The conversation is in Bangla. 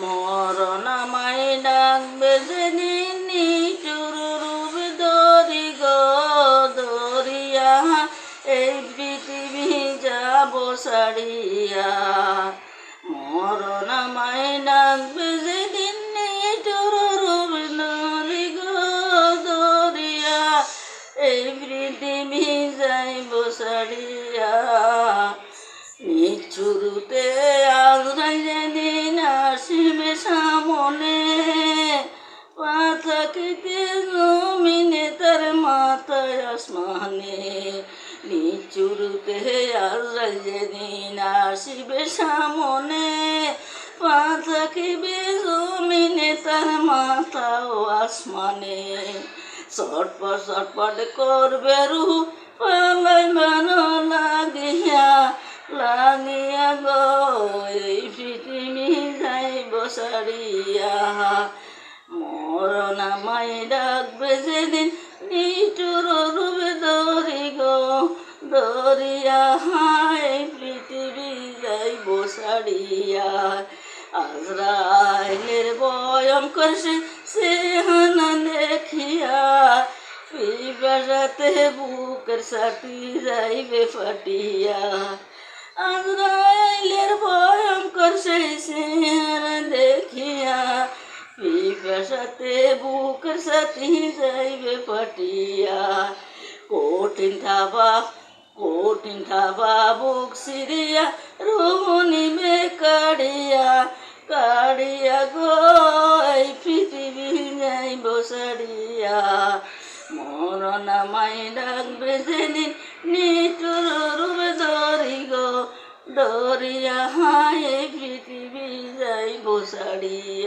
মরণ আমায় ডাকবে যেদিন নিঠুর রূপ ধরি গো ধরিয়া এই পৃথিবী যাব ছাড়িয়া। মরণ আমায় ডাকবে যেদিন নিঠুর রূপ ধরি গো ধরিয়া এই পৃথিবী যাইব ছাড়িয়া। নিঠুরতে আজরাইল যেদিন আসিবে সামনে পা থাকিতে জমিনে তার মাথায় আসমানে। নিঠুরতে আজরাইল যেদিন আসিবে সামনে পা থাকিবে জমিনে তার মাথাও আসমানে। চটপট চটপট করবে রূহ পালাই ভালো লাগিয়া লাগিয়া গো এই পৃথিবী যাইব ছাড়িয়া। মরণ আমায় ডাকবে যেদিন নিঠুর রূপ ধরি গো ধরিয়া এই পৃথিবী যাইব ছাড়িয়া। আজরাইলের ভয়ঙ্কর চেহারা দেখিয়া পিপাসাতে বুকের ছাতি যাইবে ফাটিয়া। আজরাইলের ভয়ঙ্কর সেই চেহারা দেখিয়া পিপাসাতে বুকের ছাতি যাইবে ফাটিয়া। কঠিন থাবা বুক সিরিয়া রূহ নিবে কাড়িয়া কাড়িয়া গো এই পৃথিবী যাইব ছাড়িয়া। মরণ আমায় ডাকবে যেদিন নিঠুর রূপ ধরি গো ধরিয়া এই পৃথিবী যাইব ছাড়িয়া।